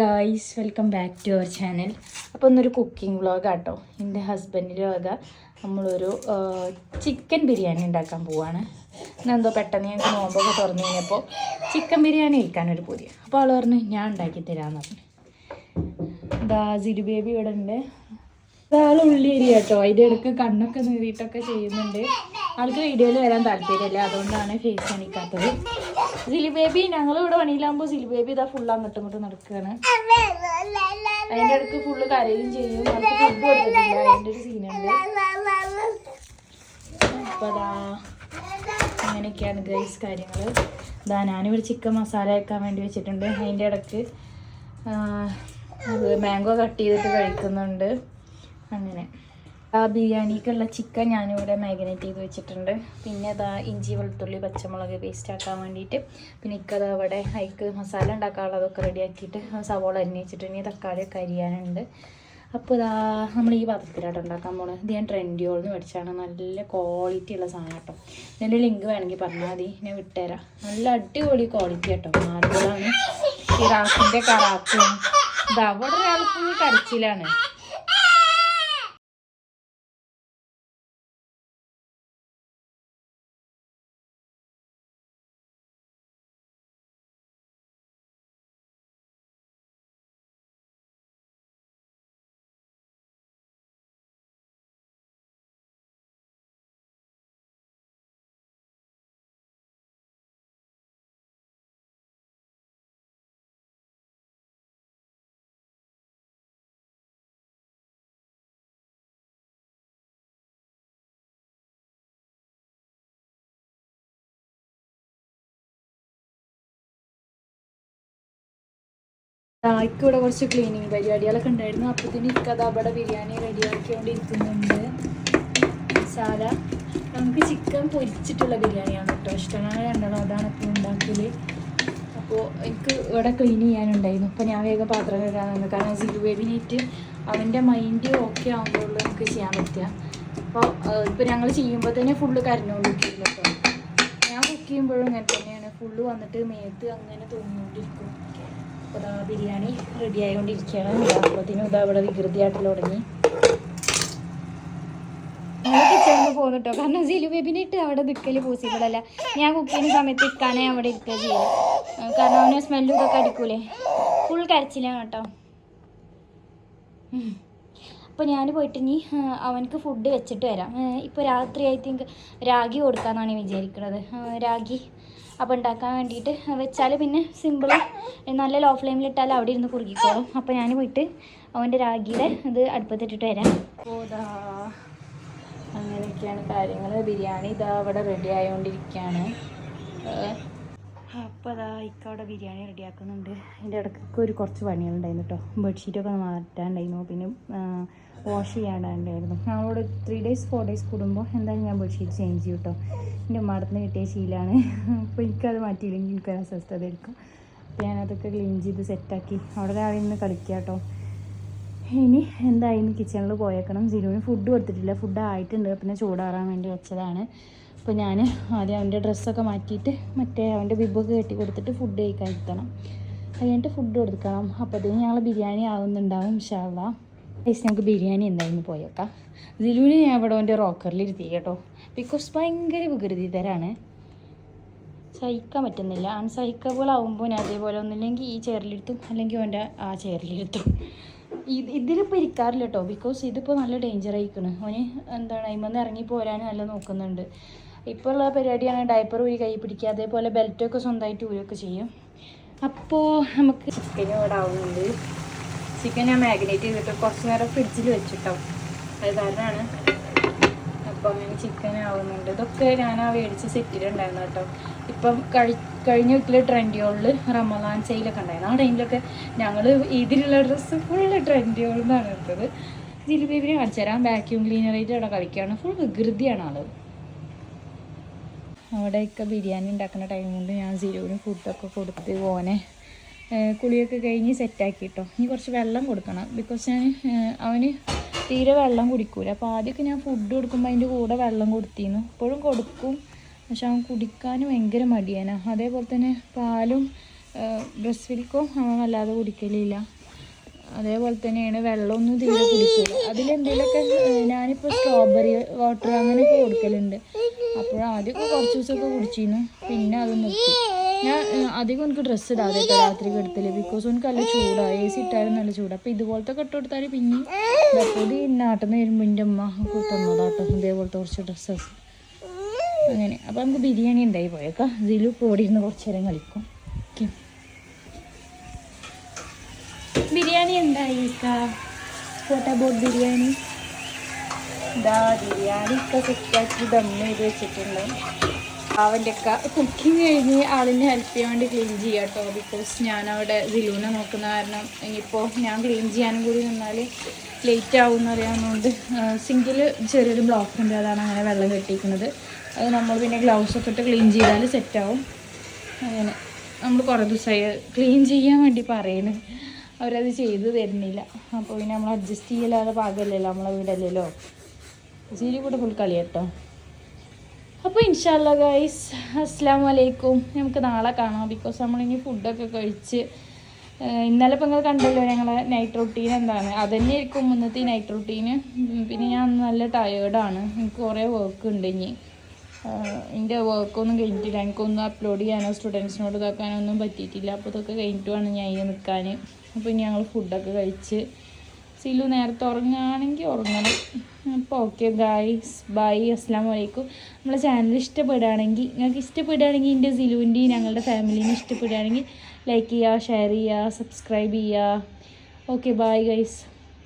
Guys welcome back to our channel. അപ്പോൾ ഇന്നൊരു cooking വ്ളോഗാട്ടോ. എൻ്റെ ഹസ്ബൻഡിൻ്റെ വക നമ്മളൊരു ചിക്കൻ ബിരിയാണി ഉണ്ടാക്കാൻ പോവാണ്. ഇന്നെന്തോ പെട്ടെന്ന് ഞങ്ങൾക്ക് നോമ്പൊക്കെ തുറന്നു കഴിഞ്ഞപ്പോൾ ചിക്കൻ ബിരിയാണി കഴിക്കാനൊരു പൂതി. അപ്പോൾ അവൾ പറഞ്ഞ് ഞാൻ ഉണ്ടാക്കി തരാമെന്ന് പറഞ്ഞു. ഇതാ സിരു ബേബി ഇവിടെ ഉണ്ട്. ആൾ ഉള്ളിയേരി കേട്ടോ. അതിൻ്റെ ഇടയ്ക്ക് കണ്ണൊക്കെ നീറിയിട്ടൊക്കെ ചെയ്യുന്നുണ്ട്. ആൾക്ക് വീഡിയോയിൽ വരാൻ താല്പര്യമില്ല, അതുകൊണ്ടാണ് ഫേസ് കാണിക്കാത്തത്. സിലി ബേബി ഞങ്ങളിവിടെ പണിയിലാകുമ്പോൾ സിലി ബേബി ഇതാ ഫുള്ള് അങ്ങോട്ടും നടക്കുകയാണ്. അതിൻ്റെ ഇടയ്ക്ക് ഫുള്ള് കരയും ചെയ്യും. നമുക്ക് ഫുഡ് കൊടുത്തിട്ടില്ല, അതിൻ്റെ ഒരു സീനുണ്ട്. അപ്പോൾ അതാ അങ്ങനെയൊക്കെയാണ് ഗൈസ് കാര്യങ്ങൾ. ഇതാ ഞാനിവിടെ ചിക്കൻ മസാല വെക്കാൻ വേണ്ടി വെച്ചിട്ടുണ്ട്. അതിൻ്റെ ഇടയ്ക്ക് മാംഗോ കട്ട് ചെയ്തിട്ട് കഴിക്കുന്നുണ്ട്. അങ്ങനെ ആ ബിരിയാണിക്കുള്ള ചിക്കൻ ഞാനിവിടെ മാഗ്നേറ്റ് ചെയ്ത് വെച്ചിട്ടുണ്ട്. പിന്നെ അതാ ഇഞ്ചി വെളുത്തുള്ളി പച്ചമുളക് പേസ്റ്റ് ആക്കാൻ വേണ്ടിയിട്ട്. പിന്നെ ഇക്കത് അവിടെ അതിക്ക് മസാല ഉണ്ടാക്കാനുള്ളതൊക്കെ റെഡിയാക്കിയിട്ട് സവോള അരിഞ്ഞ് വെച്ചിട്ട് ഇനി തക്കാളിയൊക്കെ അരിയാനുണ്ട്. അപ്പോൾ ഇതാ നമ്മൾ ഈ പാത്രത്തിലായിട്ട് ഉണ്ടാക്കാൻ പോകുന്നത്. ഇത് ഞാൻ ട്രെൻഡിയോളിന്ന് മേടിച്ചാണ്. നല്ല ക്വാളിറ്റി ഉള്ള സാധനം കേട്ടോ. ഇതിൻ്റെ ലിങ്ക് വേണമെങ്കിൽ പറഞ്ഞാൽ മതി, ഞാൻ വിട്ടുതരാം. നല്ല അടിപൊളി ക്വാളിറ്റി കേട്ടോ. മാർബിളാണ്. ഇറാഖിൻ്റെ കറാക്കും. ഇത് അവിടെ ഒരാൾക്ക് കരച്ചിലാണ്. ഇക്ക് ഇവിടെ കുറച്ച് ക്ലീനിങ് പരിപാടികളൊക്കെ ഉണ്ടായിരുന്നു. അപ്പോഴത്തേന് ഇക്കത് അവിടെ ബിരിയാണി റെഡിയാക്കിക്കൊണ്ടിരിക്കുന്നുണ്ട്. മസാല നമുക്ക് ചിക്കൻ പൊരിച്ചിട്ടുള്ള ബിരിയാണിയാണ് കേട്ടോ ഇഷ്ടം. അങ്ങനെ രണ്ടാളും അതാണ് ഇപ്പോൾ ഉണ്ടാക്കൽ. അപ്പോൾ എനിക്ക് ഇവിടെ ക്ലീൻ ചെയ്യാനുണ്ടായിരുന്നു. അപ്പോൾ ഞാൻ വേഗം പാത്രം കഴുകാൻ. കാരണം സിലു ബേബിനായിട്ട് അവൻ്റെ മൈൻഡ് ഓക്കെ ആകുമ്പോഴുള്ളൂ നമുക്ക് ചെയ്യാൻ പറ്റുക. അപ്പോൾ ഇപ്പോൾ ഞങ്ങൾ ചെയ്യുമ്പോൾ തന്നെ ഫുള്ള് കരഞ്ഞുകൊണ്ടിരിക്കില്ല കേട്ടോ. ഞാൻ കുക്ക് ചെയ്യുമ്പോഴും ഇങ്ങനെ തന്നെയാണ്. ഫുള്ള് വന്നിട്ട് മേത്ത് അങ്ങനെ തോന്നിക്കൊണ്ടിരിക്കും. അപ്പോൾ ഇതാ ബിരിയാണി റെഡി ആയിക്കൊണ്ടിരിക്കുകയാണ്. അപ്പോഴത്തേനും ഇതാ ഇവിടെ വികൃതിയാട്ടിൽ തുടങ്ങി. ഞങ്ങൾ കിച്ചണിൽ പോകുന്നു കേട്ടോ. കാരണം സിലു ബേബിനിട്ട് അവിടെ നിൽക്കൽ പോസിബിൾ അല്ല. ഞാൻ കുക്ക് ചെയ്യുന്ന സമയത്ത് ഇക്കാനെ അവിടെ ഇരിക്കുക ചെയ്യും. കാരണം അവന് സ്മെല്ലും ഇതൊക്കെ അടിക്കൂലേ. ഫുൾ കരച്ചിലാണ് കേട്ടോ. അപ്പോൾ ഞാൻ പോയിട്ട് ഇനി അവനക്ക് ഫുഡ് വെച്ചിട്ട് വരാം. ഇപ്പോൾ രാത്രി ഐ തിങ്ക് രാഗി കൊടുക്കാമെന്നാണ് വിചാരിക്കുന്നത്. രാഗി അപ്പോൾ ഉണ്ടാക്കാൻ വേണ്ടിയിട്ട് വെച്ചാൽ പിന്നെ സിമ്പിൾ, നല്ല ലോ ഫ്ലെയിമിലിട്ടാൽ അവിടെ ഇരുന്ന് കുറുകിക്കോളും. അപ്പോൾ ഞാൻ പോയിട്ട് അവൻ്റെ രാഗിയുടെ ഇത് അടുപ്പത്തിട്ടിട്ട് വരാം. അപ്പോൾ ഇതാ അങ്ങനെയൊക്കെയാണ് കാര്യങ്ങൾ. ബിരിയാണി ഇതാ അവിടെ റെഡി ആയിക്കൊണ്ടിരിക്കുകയാണ്. അപ്പോൾ അതാ ഇക്ക അവിടെ ബിരിയാണി റെഡിയാക്കുന്നുണ്ട്. അതിൻ്റെ ഇടയ്ക്കൊക്കെ കുറച്ച് പണികളുണ്ടായിരുന്നു കേട്ടോ. ബെഡ്ഷീറ്റൊക്കെ മാറ്റാണ്ടായിരുന്നു. പിന്നെ വാഷ് ചെയ്യാണ്ടായിരുന്നു. ഞങ്ങളോട് 3 days 4 days കൂടുമ്പോൾ എന്തായാലും ഞാൻ ബെഡ്ഷീറ്റ് ചേഞ്ച് ചെയ്യും കേട്ടോ. എൻ്റെ ഉമ്മടത്തുനിന്ന് കിട്ടിയ ശീലമാണ്. അപ്പോൾ എനിക്കത് മാറ്റിയില്ലെങ്കിൽ എനിക്കൊരു അസ്വസ്ഥത എടുക്കും. അപ്പോൾ ഞാനതൊക്കെ ക്ലീൻ ചെയ്ത് സെറ്റാക്കി അവിടെ രാവിലെ നിന്ന് കളിക്കുക കേട്ടോ. ഇനി എന്തായാലും കിച്ചണിൽ പോയേക്കണം. സിനുവിന് ഫുഡ് കൊടുത്തിട്ടില്ല. ഫുഡ് ആയിട്ടുണ്ട്. പിന്നെ ചൂടാറാൻ വേണ്ടി വെച്ചതാണ്. അപ്പോൾ ഞാൻ ആദ്യം അവൻ്റെ ഡ്രസ്സൊക്കെ മാറ്റിയിട്ട് മറ്റേ അവൻ്റെ ബിബൊക്കെ കെട്ടി കൊടുത്തിട്ട് ഫുഡ് കഴിക്കാൻ ഇരുത്തണം. അത് കഴിഞ്ഞിട്ട് ഫുഡ് കൊടുക്കണം. അപ്പോഴത്തേക്കും ഞങ്ങൾ ബിരിയാണി ആവുന്നുണ്ടാവും ഇൻഷാ അല്ലാഹ്. ഗൈസ് നമുക്ക് ബിരിയാണി എന്തായാലും പോയേക്കാം. സിലുവിന് ഞാൻ ഇവിടെ അവൻ്റെ റോക്കറിൽ ഇരുത്തി കേട്ടോ. ബിക്കോസ് ഭയങ്കര വികൃതി തരാണ്. സഹിക്കാൻ പറ്റുന്നില്ല. അൺസഹിക്കബിൾ ആവുമ്പോൾ ഞാൻ അതേപോലെ ഒന്നില്ലെങ്കിൽ ഈ ചെയറിലിരുത്തും, അല്ലെങ്കിൽ അവൻ്റെ ആ ചെയറിലിരുത്തും. ഇതിലിപ്പോൾ ഇരിക്കാറില്ല കേട്ടോ. ബിക്കോസ് ഇതിപ്പോൾ നല്ല ഡേഞ്ചർ ആയിക്കണ്. അവന് എന്താണ് അതിൽ ഇറങ്ങി പോരാൻ നല്ല നോക്കുന്നുണ്ട്. ഇപ്പോൾ ഉള്ള പരിപാടിയാണ് ഡയപ്പർ ഊരി കൈ പിടിക്കുക. അതേപോലെ ബെൽറ്റൊക്കെ സ്വന്തമായിട്ട് ഊരൊക്കെ ചെയ്യും. അപ്പോൾ നമുക്ക് ചിക്കൻ ഇവിടെ ആവുന്നുണ്ട്. ചിക്കൻ ഞാൻ മാഗ്നേറ്റ് ചെയ്തിട്ട് കുറച്ച് നേരം ഫ്രിഡ്ജിൽ വെച്ചിട്ടോ. അത് കാരണമാണ്. അപ്പോൾ അങ്ങനെ ചിക്കൻ ആവുന്നുണ്ട്. ഇതൊക്കെ ഞാൻ ആ മേടിച്ച സെറ്റിലുണ്ടായിരുന്നു കേട്ടോ. ഇപ്പം കഴിഞ്ഞ വീട്ടിൽ ട്രെൻഡിയോളിൽ റമദാൻ സെയിലൊക്കെ ഉണ്ടായിരുന്നു. ആ ടൈമിലൊക്കെ ഞങ്ങൾ ഇതിലുള്ള ഡ്രസ്സ് ഫുള്ള് ട്രെൻഡിയോളിൽ നിന്നാണ് എടുത്തത്. സിലു ബേബിനെ കാണിച്ചു തരാം. വാക്യൂം ക്ലീനറായിട്ട് അവിടെ കളിക്കുകയാണ്. ഫുൾ വികൃതിയാണ് ആൾ. അവിടെയൊക്കെ ബിരിയാണി ഉണ്ടാക്കുന്ന ടൈം കൊണ്ട് ഞാൻ സിലുവിന് ഫുഡൊക്കെ കൊടുത്ത് ഓനെ കുളിയൊക്കെ കഴിഞ്ഞ് സെറ്റാക്കി കേട്ടോ. ഇനി കുറച്ച് വെള്ളം കൊടുക്കണം. ബിക്കോസ് ഞാൻ അവന് തീരെ വെള്ളം കുടിക്കൂല. അപ്പോൾ ആദ്യമൊക്കെ ഞാൻ ഫുഡ് കൊടുക്കുമ്പോൾ അതിൻ്റെ കൂടെ വെള്ളം കൊടുത്തിരുന്നു. ഇപ്പോഴും കൊടുക്കും, പക്ഷെ അവൻ കുടിക്കാൻ ഭയങ്കര മടിയാണ്. അതേപോലെ തന്നെ പാലും ബ്രസ്റ്റ് മിൽക്കും വല്ലാതെ കുടിക്കലില്ല. അതേപോലെ തന്നെയാണ് വെള്ളമൊന്നും തീരെ കുടിക്കില്ല. അതിലെന്തെങ്കിലുമൊക്കെ ഞാനിപ്പോൾ സ്ട്രോബെറി വാട്ടർ അങ്ങനെയൊക്കെ കൊടുക്കലുണ്ട്. അപ്പോൾ ആദ്യമൊക്കെ കുറച്ച് ദിവസമൊക്കെ കുടിച്ചിരുന്നു, പിന്നെ അത് നിർത്തി. ഞാൻ അധികം എനിക്ക് ഡ്രസ്സ് ഇടാതെ രാത്രി കിടത്തില്ല, ബിക്കോസ് എനിക്ക് നല്ല ചൂടാണ്, AC ഇട്ടാലും നല്ല ചൂടാണ്. അപ്പോൾ ഇതുപോലത്തെ ഇട്ട് കൊടുത്താൽ പിന്നെ ഇത് നാട്ടിൽ നിന്ന് വരുമ്പോൾ എൻ്റെ അമ്മ തന്നതാട്ടോ ഇതേപോലത്തെ കുറച്ച് ഡ്രസ്സസ് അങ്ങനെ. അപ്പോൾ നമുക്ക് ബിരിയാണി ഉണ്ടായി പോയേക്കാം. ഇതിലും ഓടിയിരുന്ന് കുറച്ച് നേരം കളിക്കും. ഓക്കെ, ബിരിയാണി ഉണ്ടായിക്കാ. What about biryani? ഇതാ ബിരിയാണി ഒക്കെ സെറ്റാക്കി ദമ്മ് ചെയ്ത് വെച്ചിട്ടുണ്ട്. അവൻ്റെ ഒക്കെ കുക്കിങ് കഴിഞ്ഞ് ആളിനെ ഹെൽപ്പ് ചെയ്യാൻ വേണ്ടി ക്ലീൻ ചെയ്യാം കേട്ടോ. ബിക്കോസ് ഞാനവിടെ സിലൂനെ നോക്കുന്ന കാരണം ഇനിയിപ്പോൾ ഞാൻ ക്ലീൻ ചെയ്യാനും കൂടി നിന്നാൽ ലേറ്റ് ആവും എന്നറിയാവുന്നതുകൊണ്ട് സിങ്കിൽ ചെറിയൊരു ബ്ലോക്ക് ഉണ്ട്, അതാണ് അങ്ങനെ വെള്ളം കെട്ടിയിരിക്കുന്നത്. അത് നമ്മൾ പിന്നെ ഗ്ലൗസൊക്കെ ഇട്ട് ക്ലീൻ ചെയ്താൽ സെറ്റാവും. അങ്ങനെ നമ്മൾ കുറേ ദിവസമായി ക്ലീൻ ചെയ്യാൻ വേണ്ടി പറയുന്നു, അവരത് ചെയ്ത് തരുന്നില്ല. അപ്പോൾ പിന്നെ നമ്മൾ അഡ്ജസ്റ്റ് ചെയ്യലാതെ പാകമല്ലല്ലോ, നമ്മളെ വീടല്ലല്ലോ. സീരി കൂടെ ഫുൾ കളി കേട്ടോ. അപ്പോൾ ഇൻഷാല്ലാ ഗൈസ്, അസ്സലാമു അലൈക്കും. നമുക്ക് നാളെ കാണാം. ബിക്കോസ് നമ്മളിനി ഫുഡൊക്കെ കഴിച്ച് ഇന്നലെ ഇപ്പോൾ നിങ്ങൾ കണ്ടല്ലോ ഞങ്ങളെ നൈറ്റ് റൊട്ടീൻ എന്താണ്, അതുതന്നെ ആയിരിക്കും മുന്നത്തെ നൈറ്റ് റൊട്ടീന്. പിന്നെ ഞാൻ നല്ല ടയേർഡാണ്, എനിക്ക് കുറേ വർക്ക് ഉണ്ട്. ഇനി എൻ്റെ വർക്കൊന്നും കഴിഞ്ഞിട്ടില്ല, എനിക്കൊന്നും അപ്ലോഡ് ചെയ്യാനോ സ്റ്റുഡൻസിനോട് ഇതാക്കാനോ ഒന്നും പറ്റിയിട്ടില്ല. അപ്പോൾ ഇതൊക്കെ കഴിഞ്ഞിട്ട് വേണം ഞാൻ ഇതിന് നിൽക്കാൻ. അപ്പോൾ ഇനി ഞങ്ങൾ ഫുഡൊക്കെ കഴിച്ച് സിലു നേരത്തെ ഉറങ്ങുകയാണെങ്കിൽ ഉറങ്ങണം. അപ്പോൾ ഓക്കെ ഗൈസ്, ബൈ, അസ്സലാമു അലൈക്കും. നമ്മളെ ചാനൽ ഇഷ്ടപ്പെടുകയാണെങ്കിൽ, നിങ്ങൾക്ക് ഇഷ്ടപ്പെടുകയാണെങ്കിൽ എൻ്റെ സിലുവിൻ്റെയും ഞങ്ങളുടെ ഫാമിലീനെ ഇഷ്ടപ്പെടുകയാണെങ്കിൽ ലൈക്ക് ചെയ്യുക, ഷെയർ ചെയ്യുക, സബ്സ്ക്രൈബ് ചെയ്യുക. Okay bye guys.